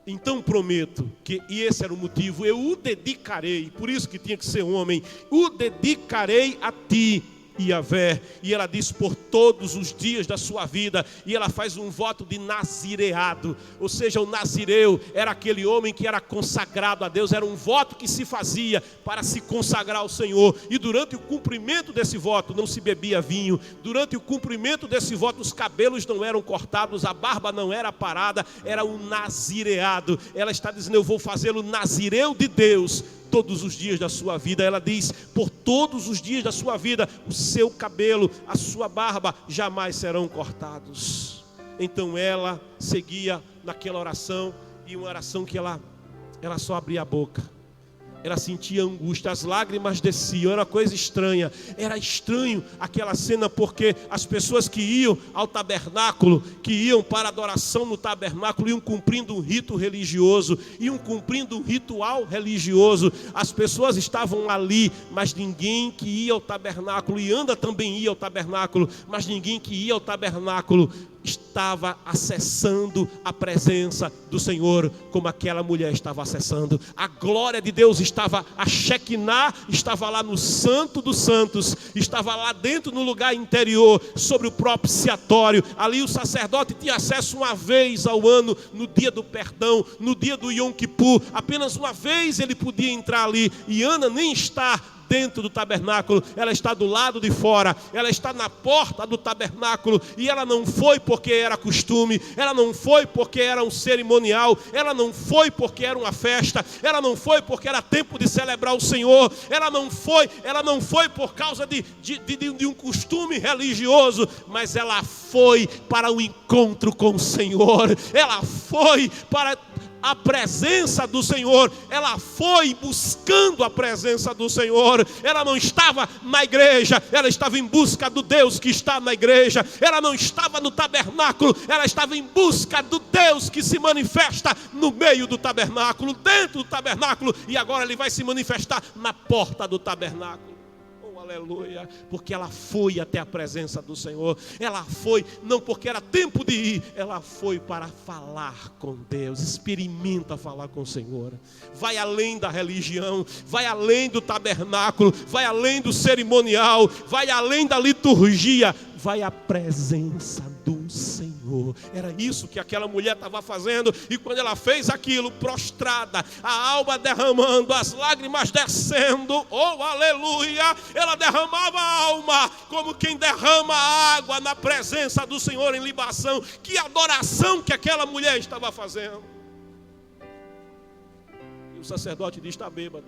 Então prometo que, e esse era o motivo, eu o dedicarei, por isso que tinha que ser homem, o dedicarei a ti, Yahvé. E ela diz: por todos os dias da sua vida. E ela faz um voto de nazireado, ou seja, o nazireu era aquele homem que era consagrado a Deus. Era um voto que se fazia para se consagrar ao Senhor, e durante o cumprimento desse voto não se bebia vinho. Durante o cumprimento desse voto os cabelos não eram cortados, a barba não era parada, era um nazireado. Ela está dizendo: eu vou fazê-lo nazireu de Deus todos os dias da sua vida. Ela diz: por todos os dias da sua vida, o seu cabelo, a sua barba jamais serão cortados. Então ela seguia naquela oração, e uma oração que ela só abria a boca. Ela sentia angústia, as lágrimas desciam, era uma coisa estranha. Era estranho aquela cena, porque as pessoas que iam ao tabernáculo, que iam para a adoração no tabernáculo, iam cumprindo um rito religioso, iam cumprindo um ritual religioso. As pessoas estavam ali, mas ninguém que ia ao tabernáculo, e Ana também ia ao tabernáculo, mas ninguém que ia ao tabernáculo estava acessando a presença do Senhor como aquela mulher estava acessando. A glória de Deus estava, a Shekinah estava lá no Santo dos Santos, estava lá dentro no lugar interior, sobre o propiciatório. Ali o sacerdote tinha acesso uma vez ao ano, no dia do perdão, no dia do Yom Kippur. Apenas uma vez ele podia entrar ali, e Ana nem está dentro do tabernáculo, ela está do lado de fora, ela está na porta do tabernáculo, e ela não foi porque era costume, ela não foi porque era um cerimonial, ela não foi porque era uma festa, ela não foi porque era tempo de celebrar o Senhor, ela não foi por causa de um costume religioso, mas ela foi para o encontro com o Senhor, ela foi para a presença do Senhor, ela foi buscando a presença do Senhor. Ela não estava na igreja, ela estava em busca do Deus que está na igreja. Ela não estava no tabernáculo, ela estava em busca do Deus que se manifesta no meio do tabernáculo, dentro do tabernáculo, e agora ele vai se manifestar na porta do tabernáculo. Aleluia, porque ela foi até a presença do Senhor. Ela foi, não porque era tempo de ir, ela foi para falar com Deus. Experimenta falar com o Senhor. Vai além da religião, vai além do tabernáculo, vai além do cerimonial, vai além da liturgia, vai à presença do Senhor. Era isso que aquela mulher estava fazendo, e quando ela fez aquilo, prostrada, a alma derramando, as lágrimas descendo, oh aleluia, ela derramava a alma como quem derrama água na presença do Senhor em libação. Que adoração que aquela mulher estava fazendo. E o sacerdote diz: está bêbada.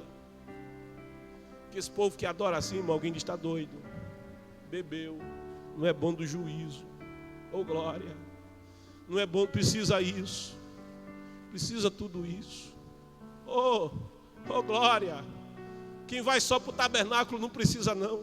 Que esse povo que adora assim, irmão, alguém diz: está doido, bebeu, não é bom do juízo. Oh glória, não é bom, precisa isso, precisa tudo isso. Oh glória. Quem vai só para o tabernáculo não precisa não.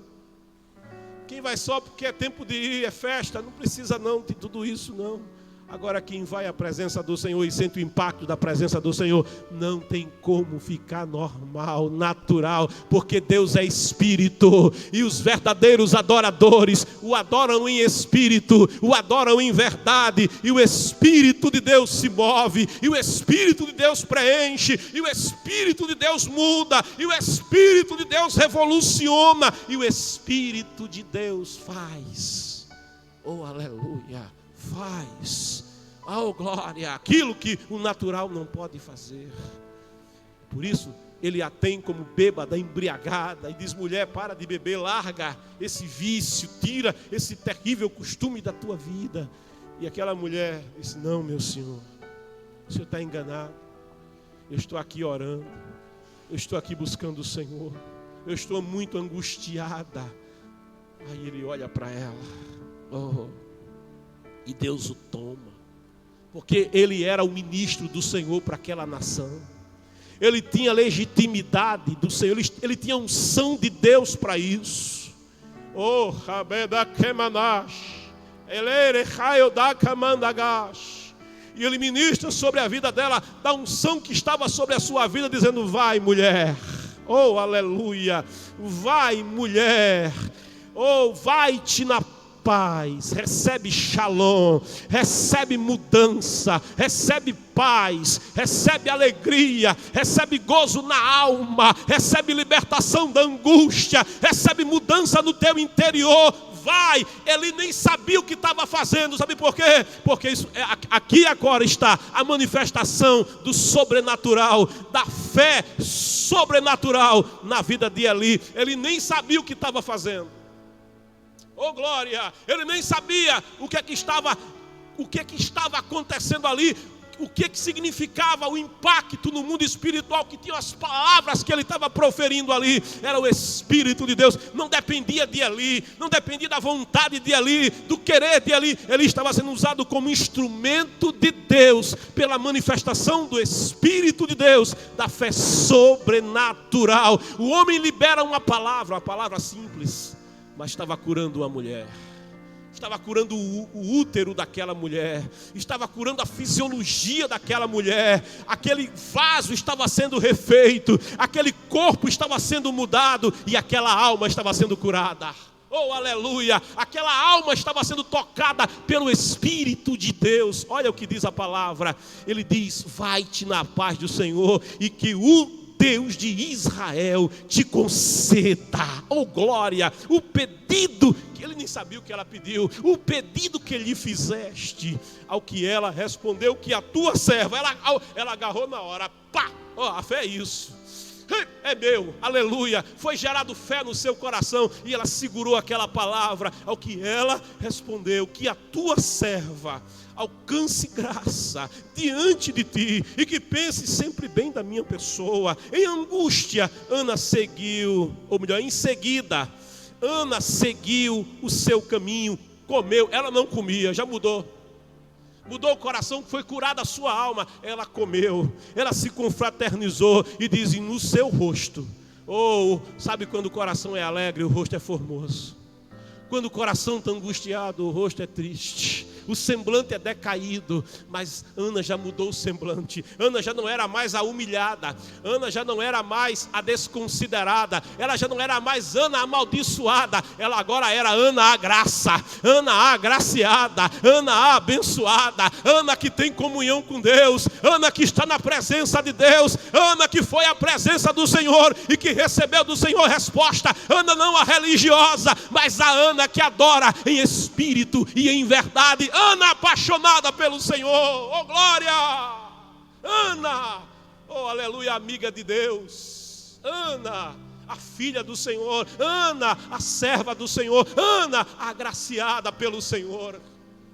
Quem vai só porque é tempo de ir, é festa, não precisa não de tudo isso não. Agora quem vai à presença do Senhor e sente o impacto da presença do Senhor, não tem como ficar normal, natural, porque Deus é Espírito, e os verdadeiros adoradores o adoram em Espírito, o adoram em verdade, e o Espírito de Deus se move, e o Espírito de Deus preenche, e o Espírito de Deus muda, e o Espírito de Deus revoluciona, e o Espírito de Deus faz, oh aleluia, faz, oh glória, aquilo que o natural não pode fazer. Por isso ele a tem como bêbada, embriagada, e diz: mulher, para de beber, larga esse vício, tira esse terrível costume da tua vida. E aquela mulher disse: não, meu Senhor, o Senhor está enganado, eu estou aqui orando, eu estou aqui buscando o Senhor, eu estou muito angustiada. Aí ele olha para ela, e Deus o toma, porque ele era o ministro do Senhor para aquela nação. Ele tinha legitimidade do Senhor, ele tinha unção de Deus para isso. Oh, e ele ministra sobre a vida dela, da unção que estava sobre a sua vida, dizendo: vai mulher, oh aleluia, vai mulher, oh vai-te na paz, recebe shalom, recebe mudança, recebe paz, recebe alegria, recebe gozo na alma, recebe libertação da angústia, recebe mudança no teu interior. Vai, ele nem sabia o que estava fazendo, sabe por quê? Porque isso, aqui agora está a manifestação do sobrenatural, da fé sobrenatural na vida de Eli. Ele nem sabia o que estava fazendo. Oh glória, ele nem sabia o que estava acontecendo ali, o que significava o impacto no mundo espiritual, que tinha as palavras que ele estava proferindo ali. Era o Espírito de Deus, não dependia de Eli, não dependia da vontade de Eli, do querer de Eli. Ele estava sendo usado como instrumento de Deus, pela manifestação do Espírito de Deus, da fé sobrenatural. O homem libera uma palavra simples, mas estava curando uma mulher, estava curando o útero daquela mulher, estava curando a fisiologia daquela mulher. Aquele vaso estava sendo refeito, aquele corpo estava sendo mudado, e aquela alma estava sendo curada. Oh aleluia, aquela alma estava sendo tocada pelo Espírito de Deus. Olha o que diz a palavra, ele diz: vai-te na paz do Senhor, e que o Deus de Israel te conceda, oh glória, o pedido, que ele nem sabia o que ela pediu, o pedido que lhe fizeste. Ao que ela respondeu: que a tua serva, ela agarrou na hora, pá, a fé é isso. é meu, aleluia. Foi gerado fé no seu coração e ela segurou aquela palavra. Ao que ela respondeu: que a tua serva alcance graça diante de ti e que pense sempre bem da minha pessoa. Em angústia, Ana seguiu, ou melhor, em seguida, Ana seguiu o seu caminho, comeu. Ela não comia, já mudou. Mudou o coração, foi curada a sua alma. Ela comeu, ela se confraternizou e diz: no seu rosto. Oh, sabe quando o coração é alegre, o rosto é formoso. Quando o coração está angustiado, o rosto é triste. O semblante é decaído, mas Ana já mudou o semblante. Ana já não era mais a humilhada. Ana já não era mais a desconsiderada. Ela já não era mais Ana amaldiçoada. Ela agora era Ana a graça, Ana a agraciada, Ana a abençoada, Ana que tem comunhão com Deus, Ana que está na presença de Deus, Ana que foi à presença do Senhor e que recebeu do Senhor resposta. Ana não a religiosa, mas a Ana que adora em espírito e em verdade. Ana apaixonada pelo Senhor, oh glória! Ana, oh aleluia, amiga de Deus. Ana, a filha do Senhor. Ana, a serva do Senhor. Ana, agraciada pelo Senhor.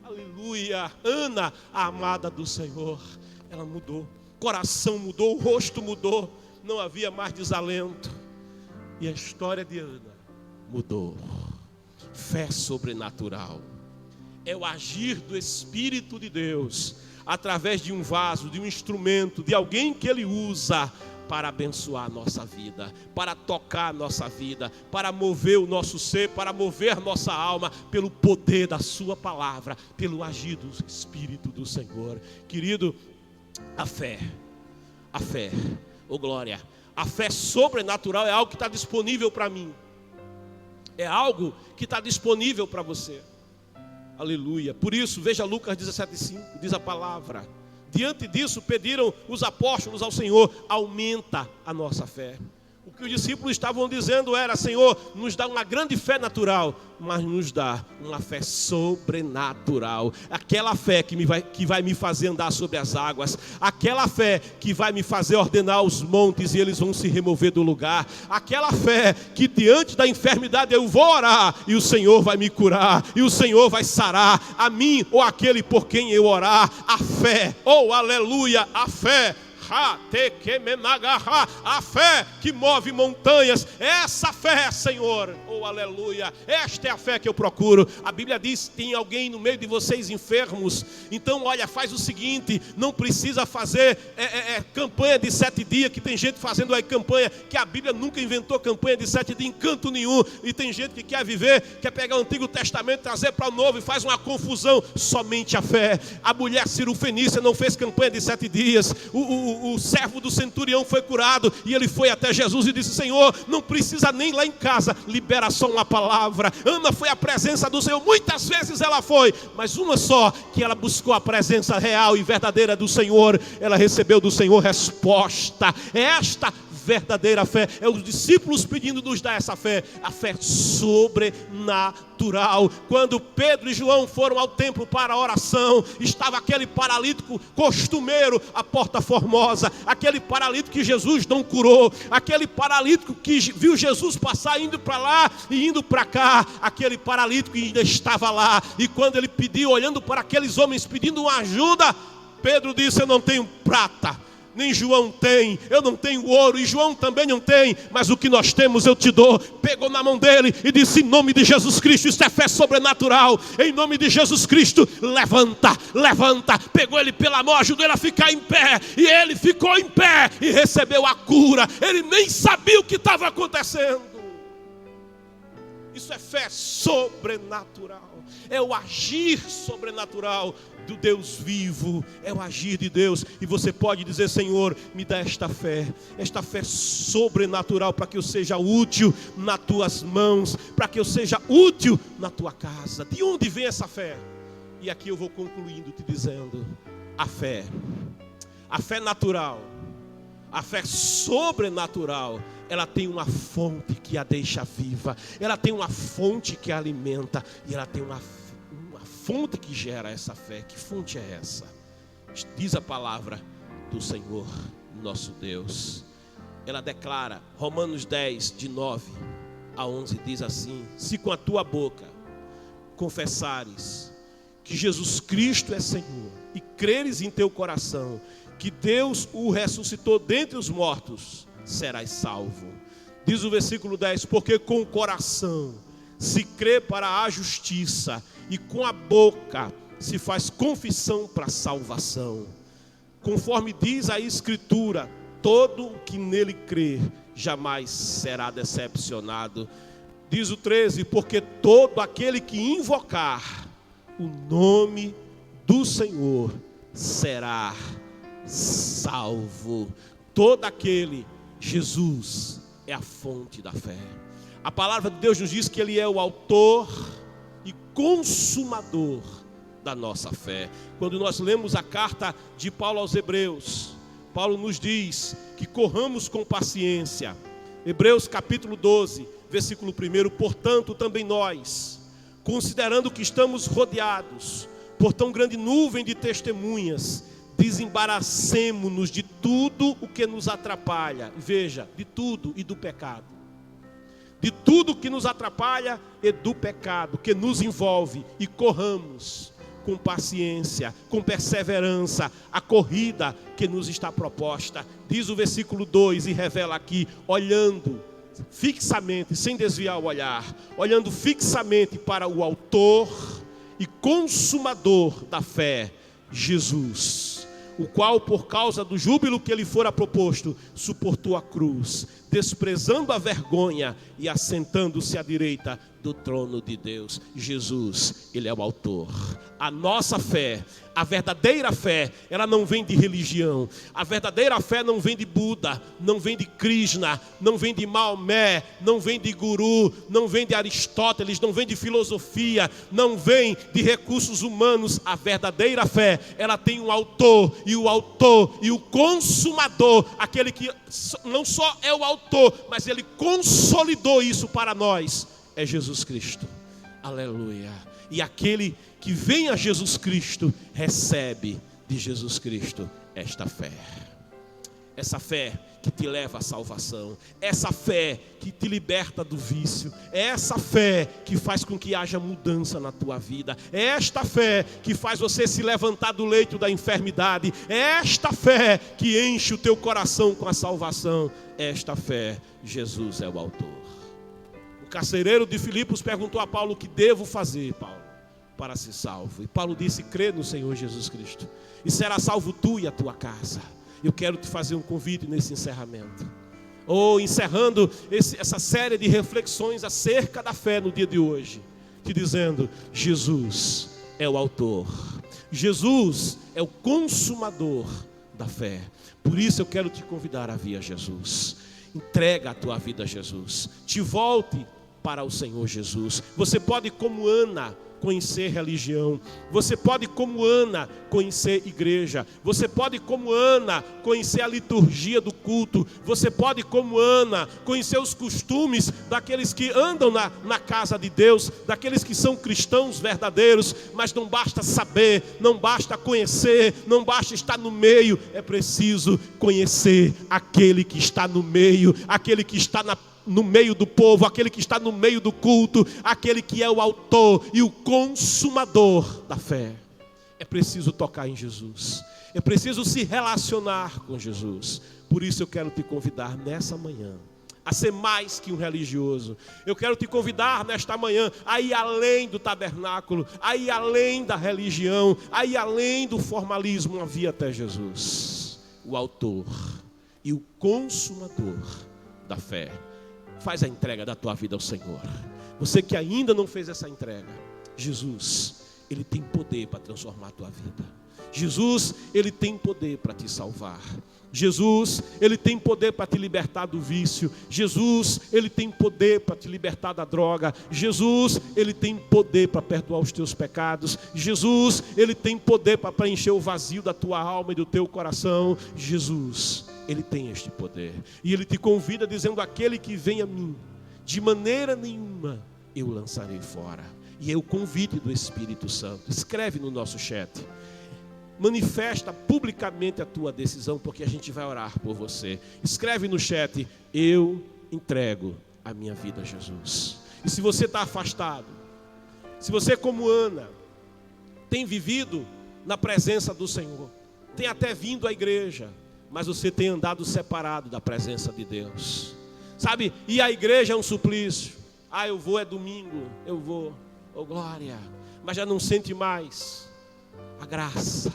Aleluia. Ana, a amada do Senhor. Ela mudou, coração mudou, o rosto mudou. Não havia mais desalento. E a história de Ana mudou. Fé sobrenatural é o agir do Espírito de Deus através de um vaso, de um instrumento, de alguém que Ele usa para abençoar a nossa vida, para tocar a nossa vida, para mover o nosso ser, para mover nossa alma pelo poder da sua palavra, pelo agir do Espírito do Senhor. Querido, a fé, oh glória, a fé sobrenatural é algo que está disponível para mim, é algo que está disponível para você. Aleluia. Por isso, veja Lucas 17:5, diz a palavra: diante disso pediram os apóstolos ao Senhor: aumenta a nossa fé. O que os discípulos estavam dizendo era: Senhor, nos dá uma grande fé natural, mas nos dá uma fé sobrenatural. Aquela fé que vai me fazer andar sobre as águas. Aquela fé que vai me fazer ordenar os montes e eles vão se remover do lugar. Aquela fé que diante da enfermidade eu vou orar e o Senhor vai me curar. E o Senhor vai sarar a mim ou aquele por quem eu orar. A fé, oh aleluia, a fé. A fé que move montanhas. Essa fé, Senhor, oh aleluia, esta é a fé que eu procuro. A Bíblia diz: tem alguém no meio de vocês enfermos? Então olha, faz o seguinte: não precisa fazer campanha de 7 dias, que tem gente fazendo aí campanha, que a Bíblia nunca inventou campanha de 7 dias em canto nenhum. E tem gente que quer viver, quer pegar o Antigo Testamento, trazer para o Novo e faz uma confusão. Somente a fé. A mulher cirofenícia não fez campanha de 7 dias. O servo do centurião foi curado e ele foi até Jesus e disse: Senhor, não precisa nem lá em casa, libera só uma palavra. Ana foi à presença do Senhor, muitas vezes ela foi, mas uma só, que ela buscou a presença real e verdadeira do Senhor, ela recebeu do Senhor resposta. Esta verdadeira fé, é os discípulos pedindo nos dar essa fé, a fé sobrenatural. Quando Pedro e João foram ao templo para a oração, estava aquele paralítico costumeiro à Porta Formosa, aquele paralítico que Jesus não curou, aquele paralítico que viu Jesus passar indo para lá e indo para cá, aquele paralítico que ainda estava lá, e quando ele pediu, olhando para aqueles homens pedindo uma ajuda, Pedro disse: eu não tenho prata, nem João tem, eu não tenho ouro, e João também não tem, mas o que nós temos eu te dou. Pegou na mão dele e disse: em nome de Jesus Cristo, isso é fé sobrenatural, em nome de Jesus Cristo, levanta, levanta. Pegou ele pela mão, ajudou ele a ficar em pé, e ele ficou em pé e recebeu a cura. Ele nem sabia o que estava acontecendo. Isso é fé sobrenatural, é o agir sobrenatural do Deus vivo, é o agir de Deus. E você pode dizer: Senhor, me dá esta fé sobrenatural, para que eu seja útil nas tuas mãos, para que eu seja útil na tua casa. De onde vem essa fé? E aqui eu vou concluindo te dizendo: a fé natural, a fé sobrenatural, ela tem uma fonte que a deixa viva, ela tem uma fonte que a alimenta, e ela tem uma fonte que gera essa fé. Que fonte é essa? Diz a palavra do Senhor nosso Deus. ela declara, Romanos 10, de 9 a 11, diz assim: se com a tua boca confessares que Jesus Cristo é Senhor e creres em teu coração que Deus o ressuscitou dentre os mortos, serás salvo. Diz o versículo 10, porque com o coração se crê para a justiça e com a boca se faz confissão para a salvação. Conforme diz a Escritura, todo o que nele crer jamais será decepcionado. Diz o 13, porque todo aquele que invocar o nome do Senhor será salvo. Todo aquele, Jesus é a fonte da fé. A palavra de Deus nos diz que Ele é o autor e consumador da nossa fé. Quando nós lemos a carta de Paulo aos Hebreus, Paulo nos diz que corramos com paciência. Hebreus capítulo 12, versículo 1, portanto também nós, considerando que estamos rodeados por tão grande nuvem de testemunhas, desembaracemo-nos de tudo o que nos atrapalha. Veja, de tudo e do pecado. De tudo que nos atrapalha e do pecado que nos envolve, e corramos com paciência, com perseverança, a corrida que nos está proposta. Diz o versículo 2 e revela aqui, olhando fixamente, sem desviar o olhar, olhando fixamente para o autor e consumador da fé, Jesus, o qual por causa do júbilo que lhe fora proposto, suportou a cruz, desprezando a vergonha e assentando-se à direita do trono de Deus. Jesus, Ele é o autor. A nossa fé, a verdadeira fé, ela não vem de religião. A verdadeira fé não vem de Buda, não vem de Krishna, não vem de Maomé, não vem de guru, não vem de Aristóteles, não vem de filosofia, não vem de recursos humanos. A verdadeira fé, ela tem um autor e o consumador, aquele que não só é o autor, mas ele consolidou isso para nós, é Jesus Cristo. Aleluia. E aquele que vem a Jesus Cristo recebe de Jesus Cristo esta fé. Essa fé que te leva à salvação, essa fé que te liberta do vício, é essa fé que faz com que haja mudança na tua vida, é esta fé que faz você se levantar do leito da enfermidade, é esta fé que enche o teu coração com a salvação, é esta fé. Jesus é o autor. O carcereiro de Filipos perguntou a Paulo: o que devo fazer, Paulo, para ser salvo? E Paulo disse: crê no Senhor Jesus Cristo e será salvo tu e a tua casa. Eu quero te fazer um convite nesse encerramento, encerrando essa série de reflexões acerca da fé no dia de hoje, te dizendo: Jesus é o autor, Jesus é o consumador da fé. Por isso eu quero te convidar a vir a Jesus. Entrega a tua vida a Jesus, te volte para o Senhor Jesus. Você pode, como Ana, conhecer religião. Você pode, como Ana, conhecer igreja. Você pode, como Ana, conhecer a liturgia do culto. Você pode, como Ana, conhecer os costumes daqueles que andam na casa de Deus, daqueles que são cristãos verdadeiros. Mas não basta saber, não basta conhecer, não basta estar no meio. É preciso conhecer aquele que está no meio, aquele que está no meio do povo, aquele que está no meio do culto, aquele que é o autor e o consumador da fé. É preciso tocar em Jesus, é preciso se relacionar com Jesus. Por isso eu quero te convidar nessa manhã a ser mais que um religioso. Eu quero te convidar nesta manhã a ir além do tabernáculo, a ir além da religião, a ir além do formalismo, a vir até Jesus, o autor e o consumador da fé. Faz a entrega da tua vida ao Senhor. Você que ainda não fez essa entrega, Jesus, Ele tem poder para transformar a tua vida. Jesus, Ele tem poder para te salvar. Jesus, Ele tem poder para te libertar do vício. Jesus, Ele tem poder para te libertar da droga. Jesus, Ele tem poder para perdoar os teus pecados. Jesus, Ele tem poder para preencher o vazio da tua alma e do teu coração. Jesus, Ele tem este poder. E Ele te convida dizendo: aquele que vem a mim, de maneira nenhuma eu lançarei fora. E é o convite do Espírito Santo. Escreve no nosso chat: manifesta publicamente a tua decisão, porque a gente vai orar por você. Escreve no chat: eu entrego a minha vida a Jesus. E se você está afastado, se você, como Ana, tem vivido na presença do Senhor, tem até vindo à igreja, mas você tem andado separado da presença de Deus, sabe? E a igreja é um suplício. Eu vou, é domingo, eu vou, oh glória, mas já não sente mais a graça,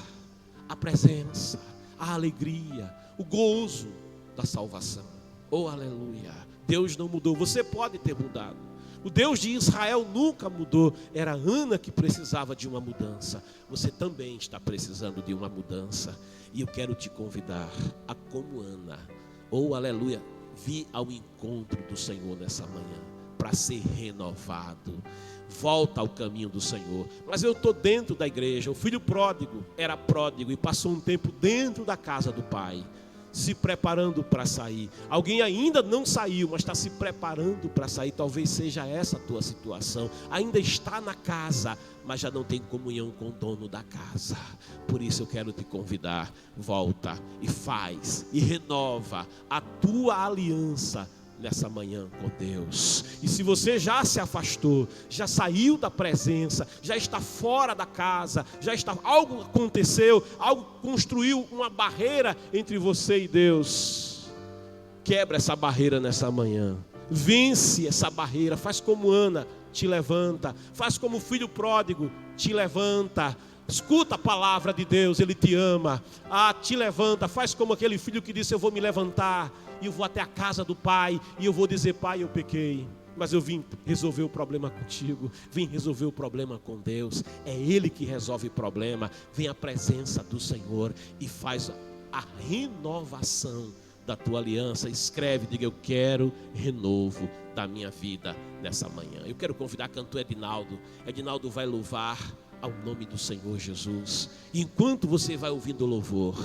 a presença, a alegria, o gozo da salvação. Oh aleluia, Deus não mudou, você pode ter mudado. O Deus de Israel nunca mudou. Era Ana que precisava de uma mudança. Você também está precisando de uma mudança. E eu quero te convidar a, como Ana, oh aleluia, vir ao encontro do Senhor nessa manhã, para ser renovado. Volta ao caminho do Senhor. Mas eu estou dentro da igreja. O filho pródigo era pródigo e passou um tempo dentro da casa do pai, se preparando para sair. Alguém ainda não saiu, mas está se preparando para sair. Talvez seja essa a tua situação. Ainda está na casa, mas já não tem comunhão com o dono da casa. Por isso eu quero te convidar: volta e faz e renova a tua aliança nessa manhã com Deus. E se você já se afastou, já saiu da presença, já está fora da casa, algo aconteceu, algo construiu uma barreira entre você e Deus, quebra essa barreira nessa manhã, vence essa barreira, faz como Ana, te levanta, faz como o filho pródigo, te levanta. Escuta a palavra de Deus, Ele te ama. Te levanta, faz como aquele filho que disse: eu vou me levantar e eu vou até a casa do pai e eu vou dizer: pai, eu pequei, mas eu vim resolver o problema contigo, vim resolver o problema com Deus. É Ele que resolve o problema. Vem à presença do Senhor e faz a renovação da tua aliança. Escreve, diga: eu quero renovo da minha vida nessa manhã. Eu quero convidar cantor Edinaldo. Edinaldo vai louvar ao nome do Senhor Jesus. E enquanto você vai ouvindo o louvor,